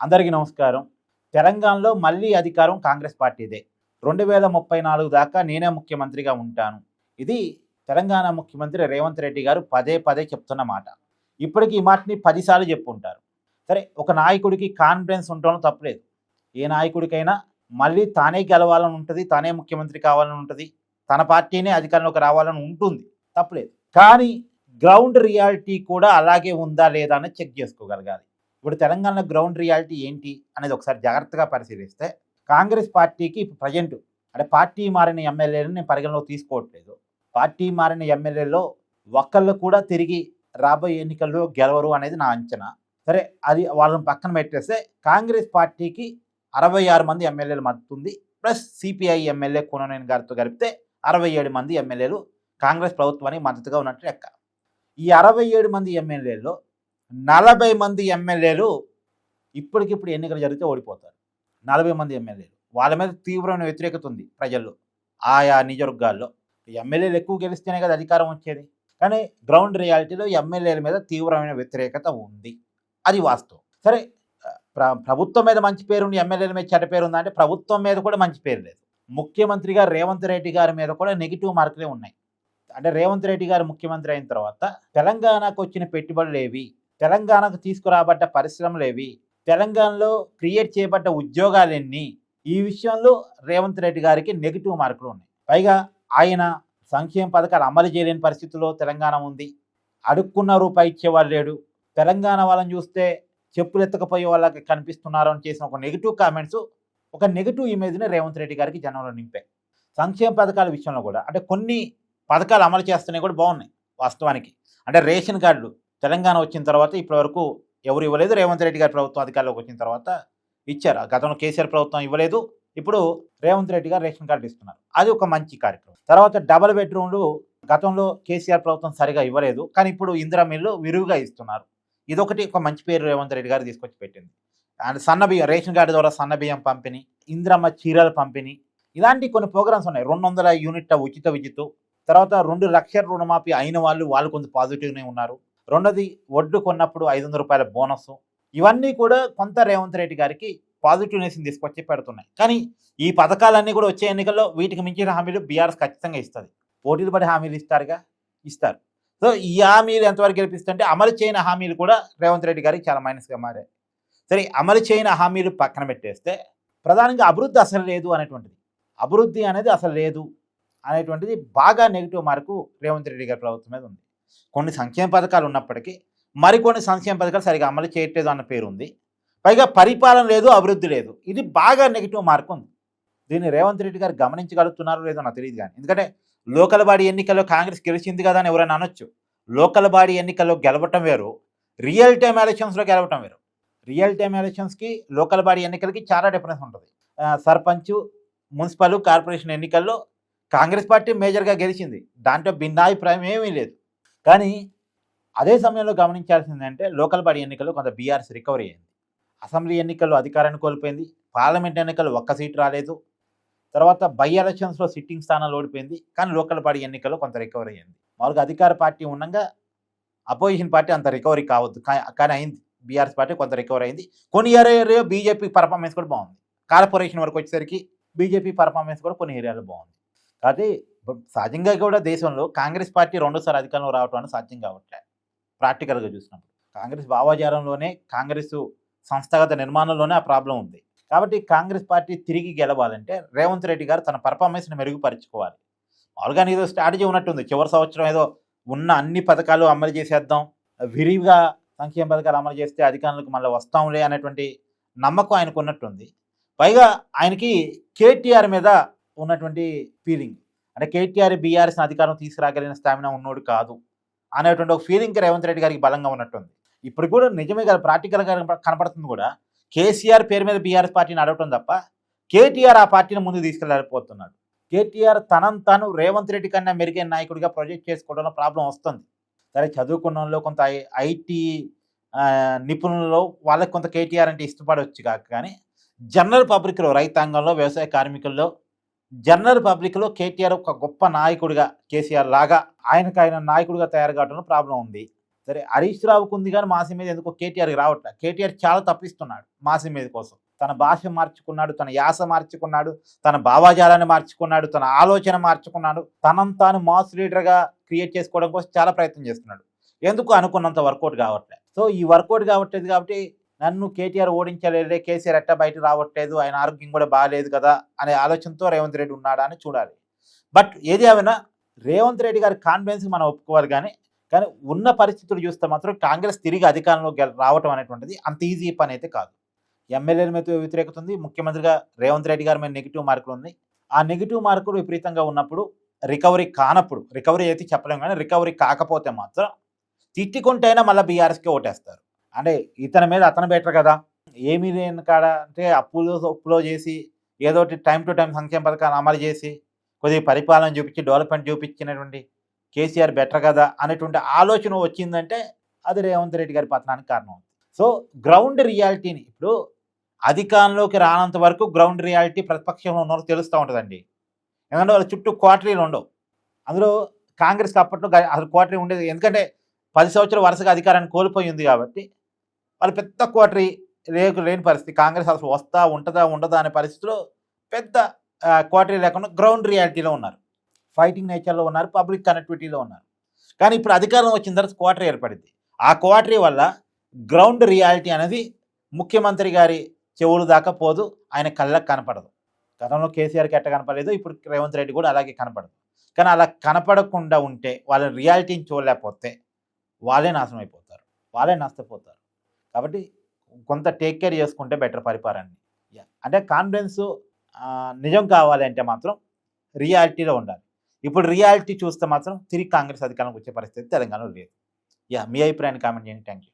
అందరికీ నమస్కారం. తెలంగాణలో మళ్ళీ అధికారం కాంగ్రెస్ పార్టీదే. 2034 దాకా నేనే ముఖ్యమంత్రిగా ఉంటాను. ఇది తెలంగాణ ముఖ్యమంత్రి రేవంత్ రెడ్డి గారు పదే పదే చెప్తున్న మాట. ఇప్పటికి ఈ మాటని 10 సార్లు చెప్పుంటారు. సరే, ఒక నాయకుడికి కాన్ఫిడెన్స్ ఉండటంలో తప్పులేదు. ఏ నాయకుడికైనా మళ్ళీ తానే గెలవాలని ఉంటుంది, తానే ముఖ్యమంత్రి కావాలని ఉంటుంది, తన పార్టీనే అధికారంలోకి రావాలని ఉంటుంది, తప్పులేదు. కానీ గ్రౌండ్ రియాలిటీ కూడా అలాగే ఉందా లేదా అని చెక్ చేసుకోగలగాలి. ఇప్పుడు తెలంగాణ గ్రౌండ్ రియాలిటీ ఏంటి అనేది ఒకసారి జాగ్రత్తగా పరిశీలిస్తే, కాంగ్రెస్ పార్టీకి ప్రజెంట్ అంటే పార్టీ మారిన ఎమ్మెల్యేలను నేను పరిగణలోకి తీసుకోవట్లేదు. పార్టీ మారిన ఎమ్మెల్యేలో ఒక్కళ్ళు కూడా తిరిగి రాబోయే ఎన్నికల్లో గెలవరు అనేది నా అంచనా. సరే, అది వాళ్ళని పక్కన పెట్టేస్తే కాంగ్రెస్ పార్టీకి 66 మంది ఎమ్మెల్యేలు మద్దతు ఉంది. ప్లస్ సిపిఐ ఎమ్మెల్యే కూననేని గారితో కలిపితే 67 మంది ఎమ్మెల్యేలు కాంగ్రెస్ ప్రభుత్వానికి మద్దతుగా ఉన్నట్టు లెక్క. ఈ 67 మంది ఎమ్మెల్యేల్లో 40 మంది ఎమ్మెల్యేలు ఇప్పటికిప్పుడు ఎన్నికలు జరిగితే ఓడిపోతారు. 40 మంది ఎమ్మెల్యేలు, వాళ్ళ మీద తీవ్రమైన వ్యతిరేకత ఉంది ప్రజల్లో, ఆయా నియోజకవర్గాల్లో. ఎమ్మెల్యేలు ఎక్కువ గెలిస్తేనే కదా అధికారం వచ్చేది. కానీ గ్రౌండ్ రియాలిటీలో ఎమ్మెల్యేల మీద తీవ్రమైన వ్యతిరేకత ఉంది, అది వాస్తవం. సరే, ప్రభుత్వం మీద మంచి పేరుండి ఎమ్మెల్యేల మీద చెడ్డ పేరు ఉందా అంటే ప్రభుత్వం మీద కూడా మంచి పేరు లేదు. ముఖ్యమంత్రిగా రేవంత్ రెడ్డి గారి మీద కూడా నెగిటివ్ మార్కులే ఉన్నాయి. అంటే రేవంత్ రెడ్డి గారు ముఖ్యమంత్రి అయిన తర్వాత తెలంగాణకు వచ్చిన పెట్టుబడులు ఏవి, తెలంగాణకు తీసుకురాబడ్డ పరిశ్రమలు ఏవి, తెలంగాణలో క్రియేట్ చేయబడ్డ ఉద్యోగాలు ఎన్ని, ఈ విషయంలో రేవంత్ రెడ్డి గారికి నెగిటివ్ మార్కులు ఉన్నాయి. పైగా ఆయన సంక్షేమ పథకాలు అమలు చేయలేని పరిస్థితుల్లో తెలంగాణ ఉంది. అడుక్కున్న రూపాయి ఇచ్చేవాళ్ళు లేడు. తెలంగాణ వాళ్ళని చూస్తే చెప్పులు ఎత్తకపోయే వాళ్ళకి కనిపిస్తున్నారు అని చేసిన ఒక నెగిటివ్ కామెంట్స్, ఒక నెగిటివ్ ఇమేజ్ని రేవంత్ రెడ్డి గారికి జనంలో నింపాయి. సంక్షేమ పథకాల విషయంలో కూడా అంటే కొన్ని పథకాలు అమలు చేస్తున్నాయి కూడా బాగున్నాయి వాస్తవానికి. అంటే రేషన్ కార్డులు తెలంగాణ వచ్చిన తర్వాత ఇప్పటివరకు ఎవరు ఇవ్వలేదు. రేవంత్ రెడ్డి గారి ప్రభుత్వం అధికారంలోకి వచ్చిన తర్వాత ఇచ్చారు. గతంలో కేసీఆర్ ప్రభుత్వం ఇవ్వలేదు, ఇప్పుడు రేవంత్ రెడ్డి గారు రేషన్ కార్డు ఇస్తున్నారు. అది ఒక మంచి కార్యక్రమం. తర్వాత డబుల్ బెడ్రూమ్లు గతంలో కేసీఆర్ ప్రభుత్వం సరిగా ఇవ్వలేదు, కానీ ఇప్పుడు ఇందిరా మిల్లు విరివిగా ఇస్తున్నారు. ఇదొకటి ఒక మంచి పేరు రేవంత్ రెడ్డి గారు తీసుకొచ్చి పెట్టింది. అండ్ సన్నబియ్యం, రేషన్ కార్డు ద్వారా సన్నబియ్యం పంపిణీ, ఇందిరమ్మ చీరల పంపిణీ, ఇలాంటి కొన్ని ప్రోగ్రామ్స్ ఉన్నాయి. 200 యూనిట్ల ఉచిత విద్యుత్, తర్వాత 2 లక్షల రుణమాఫీ అయిన వాళ్ళు కొంత పాజిటివ్నే ఉన్నారు. రెండోది వడ్లు కొన్నప్పుడు 500 రూపాయల బోనస్. ఇవన్నీ కూడా కొంత రేవంత్ రెడ్డి గారికి పాజిటివ్నెస్ని తీసుకొచ్చి పెడుతున్నాయి. కానీ ఈ పథకాలన్నీ కూడా వచ్చే ఎన్నికల్లో వీటికి మించిన హామీలు బీఆర్ఎస్ ఖచ్చితంగా ఇస్తుంది. పోటీలు పడి హామీలు ఇస్తారు. సో ఈ హామీలు ఎంతవరకు గెలిపిస్తుంటే అమలు చేయని హామీలు కూడా రేవంత్ రెడ్డి గారికి చాలా మైనస్గా మారాయి. సరే, అమలు చేయని హామీలు పక్కన పెట్టేస్తే ప్రధానంగా అభివృద్ధి అసలు లేదు అనేటువంటిది, అభివృద్ధి అనేది అసలు లేదు అనేటువంటిది బాగా నెగిటివ్ మార్కు రేవంత్ రెడ్డి గారి ప్రభుత్వం మీద ఉంది. కొన్ని సంక్షేమ పథకాలు ఉన్నప్పటికీ మరికొన్ని సంక్షేమ పథకాలు సరిగా అమలు చేయట్లేదు అన్న పేరు ఉంది. పైగా పరిపాలన లేదు, అభివృద్ధి లేదు, ఇది బాగా నెగిటివ్ మార్కు ఉంది. దీన్ని రేవంత్ రెడ్డి గారు గమనించగలుగుతున్నారో లేదో నాకు తెలియదు. కానీ ఎందుకంటే లోకల్ బాడీ ఎన్నికల్లో కాంగ్రెస్ గెలిచింది కదా అని ఎవరైనా అనొచ్చు. లోకల్ బాడీ ఎన్నికల్లో గెలవటం వేరు, రియల్ టైమ్ ఎలక్షన్స్లో గెలవటం వేరు. రియల్ టైమ్ ఎలక్షన్స్కి లోకల్ బాడీ ఎన్నికలకి చాలా డిఫరెన్స్ ఉంటుంది. సర్పంచ్, మున్సిపల్, కార్పొరేషన్ ఎన్నికల్లో కాంగ్రెస్ పార్టీ మేజర్గా గెలిచింది, దాంట్లో భిన్నాభిప్రాయం ఏమీ లేదు. కానీ అదే సమయంలో గమనించాల్సిందంటే లోకల్ బాడీ ఎన్నికల్లో కొంత బీఆర్ఎస్ రికవరీ అయింది. అసెంబ్లీ ఎన్నికల్లో అధికారాన్ని కోల్పోయింది, పార్లమెంట్ ఎన్నికల్లో ఒక్క సీటు రాలేదు, తర్వాత బై ఎలక్షన్స్లో సిట్టింగ్ స్థానాలు ఓడిపోయింది. కానీ లోకల్ బాడీ ఎన్నికల్లో కొంత రికవరీ అయింది. మామూలుగా అధికార పార్టీ ఉండగా అపోజిషన్ పార్టీ అంత రికవరీ కావద్దు, కానీ అయింది. బీఆర్ఎస్ పార్టీ కొంత రికవరీ అయింది. కొన్ని ఏరియాలో బీజేపీ పర్ఫార్మెన్స్ కూడా బాగుంది. కార్పొరేషన్ వరకు వచ్చేసరికి బీజేపీ పర్ఫార్మెన్స్ కూడా కొన్ని ఏరియాలో బాగుంది. కాబట్టి సహజంగా కూడా దేశంలో కాంగ్రెస్ పార్టీ రెండోసారి అధికారంలో రావడం అనేది సాధ్యం కావట్లేదు. ప్రాక్టికల్గా చూసినప్పుడు కాంగ్రెస్ భావాజాలంలోనే, కాంగ్రెస్ సంస్థాగత నిర్మాణంలోనే ఆ ప్రాబ్లం ఉంది. కాబట్టి కాంగ్రెస్ పార్టీ తిరిగి గెలవాలంటే రేవంత్ రెడ్డి గారు తన పర్ఫార్మెన్స్ని మెరుగుపరుచుకోవాలి. మామూలుగా ఏదో స్ట్రాటజీ ఉన్నట్టుంది, చివరి సంవత్సరం ఏదో ఉన్న అన్ని పథకాలు అమలు చేసేద్దాం, విరివిగా సంక్షేమ పథకాలు అమలు చేస్తే అధికారులకు మళ్ళీ వస్తాంలే అనేటువంటి నమ్మకం ఆయనకు ఉన్నట్టుంది. పైగా ఆయనకి కేటీఆర్ మీద ఉన్నటువంటి ఫీలింగ్, అంటే కేటీఆర్ బీఆర్ఎస్ని అధికారం తీసుకురాగలిగిన స్టామినా ఉన్నోడు కాదు అనేటువంటి ఒక ఫీలింగ్ రేవంత్ రెడ్డి గారికి బలంగా ఉన్నట్టుంది. ఇప్పుడు కూడా నిజమే కదా, ప్రాక్టికల్గా కనపడుతుంది కూడా. కేసీఆర్ పేరు మీద బీఆర్ఎస్ పార్టీని అడగటం తప్ప కేటీఆర్ ఆ పార్టీని ముందుకు తీసుకెళ్ళలేకపోతున్నాడు. కేటీఆర్ తను రేవంత్ రెడ్డి కన్నా మెరుగైన నాయకుడిగా ప్రొజెక్ట్ చేసుకోవడంలో ప్రాబ్లం వస్తుంది. సరే, చదువుకున్న వాళ్ళు కొంత ఐటీ నిపుణులలో వాళ్ళకి కొంత కేటీఆర్ అంటే ఇష్టపడవచ్చు కానీ జనరల్ పబ్లిక్లో, రైతాంగంలో, వ్యవసాయ కార్మికుల్లో, జనరల్ పబ్లిక్లో కేటీఆర్ ఒక గొప్ప నాయకుడిగా, కేసీఆర్ లాగా ఆయన నాయకుడిగా తయారు కావడంలో ప్రాబ్లం ఉంది. సరే హరీష్ రావుకు ఉంది కానీ మాసి మీద ఎందుకో కేటీఆర్కి రావట్లేదు. కేటీఆర్ చాలా తప్పిస్తున్నాడు మాసి మీద కోసం. తన భాష మార్చుకున్నాడు, తన యాస మార్చుకున్నాడు, తన భావాజాలాన్ని మార్చుకున్నాడు, తన ఆలోచన మార్చుకున్నాడు, తనను తాను మాస్ లీడర్గా క్రియేట్ చేసుకోవడం కోసం చాలా ప్రయత్నం చేస్తున్నాడు. ఎందుకు అనుకున్నంత వర్కౌట్ కావట్లేదు. సో ఈ వర్కౌట్ కావట్లేదు కాబట్టి నన్ను కేటీఆర్ ఓడించలేదే, కేసీఆర్ ఎట్టా బయట రావట్లేదు, ఆయన ఆరోగ్యం కూడా బాగాలేదు కదా అనే ఆలోచనతో రేవంత్ రెడ్డి ఉన్నాడా అని చూడాలి. బట్ ఏది ఏమైనా రేవంత్ రెడ్డి గారి కాన్ఫిడెన్స్ మనం ఒప్పుకోవాలి. కానీ ఉన్న పరిస్థితులు చూస్తే మాత్రం కాంగ్రెస్ తిరిగి అధికారంలోకి రావటం అనేటువంటిది అంత ఈజీ పని అయితే కాదు. ఎమ్మెల్యేల మీద వ్యతిరేకత ఉంది, ముఖ్యమంత్రిగా రేవంత్ రెడ్డి గారి మీద నెగిటివ్ మార్కులు ఉంది. ఆ నెగిటివ్ మార్కులు విపరీతంగా ఉన్నప్పుడు, రికవరీ అయితే చెప్పలేము, కానీ రికవరీ కాకపోతే మాత్రం తిట్టుకుంటైనా మళ్ళీ బీఆర్ఎస్కే ఓటేస్తారు. అంటే ఇతని మీద అతను బెటర్ కదా, ఏమీ లేని కాడ అంటే అప్పులో చేసి ఏదో టైం టు టైం సంక్షేమ పథకాలు అమలు చేసి కొద్దిగా పరిపాలన చూపించి డెవలప్మెంట్ చూపించినటువంటి కేసీఆర్ బెటర్ కదా అనేటువంటి ఆలోచన వచ్చిందంటే అది రేవంత్ రెడ్డి గారి పతనానికి కారణం అవుతుంది. సో గ్రౌండ్ రియాలిటీని ఇప్పుడు అధికారంలోకి రానంత వరకు గ్రౌండ్ రియాలిటీ ప్రతిపక్షంలో ఉన్న వాళ్ళకి తెలుస్తూ ఉంటుందండి. ఎందుకంటే వాళ్ళ చుట్టూ క్వార్టరీలు ఉండవు. అందులో కాంగ్రెస్కి అప్పట్లో అసలు క్వార్టరీ ఉండేది, ఎందుకంటే 10 సంవత్సరాలు వరుసగా అధికారాన్ని కోల్పోయి ఉంది కాబట్టి వాళ్ళు పెద్ద క్వార్టరీ లేని పరిస్థితి. కాంగ్రెస్ అసలు ఉంటుందా ఉండదా అనే పరిస్థితిలో పెద్ద క్వార్టరీ లేకుండా గ్రౌండ్ రియాలిటీలో ఉన్నారు, ఫైటింగ్ నేచర్లో ఉన్నారు, పబ్లిక్ కనెక్టివిటీలో ఉన్నారు. కానీ ఇప్పుడు అధికారం వచ్చిన తర్వాత క్వార్టరీ ఏర్పడింది. ఆ క్వార్టరీ వల్ల గ్రౌండ్ రియాలిటీ అనేది ముఖ్యమంత్రి గారి చెవులు దాకా పోదు, ఆయన కళ్ళకు కనపడదు. గతంలో కేసీఆర్కి ఎట్ట కనపడలేదు, ఇప్పుడు రేవంత్ రెడ్డి కూడా అలాగే కనపడదు. కానీ అలా కనపడకుండా ఉంటే, వాళ్ళ రియాలిటీని చూడలేకపోతే వాళ్ళే నాశనం అయిపోతారు, వాళ్ళే నష్టపోతారు. కాబట్టి కొంత టేక్ కేర్ చేసుకుంటే బెటర్ పరిపాలనని. అంటే కాన్ఫిడెన్స్ నిజం కావాలి అంటే మాత్రం రియాలిటీలో ఉండాలి. ఇప్పుడు రియాలిటీ చూస్తే మాత్రం తిరిగి కాంగ్రెస్ అధికారంలోకి వచ్చే పరిస్థితి తెలంగాణలో లేదు. మీ అభిప్రాయాన్ని కామెంట్ చేయండి. Thank you.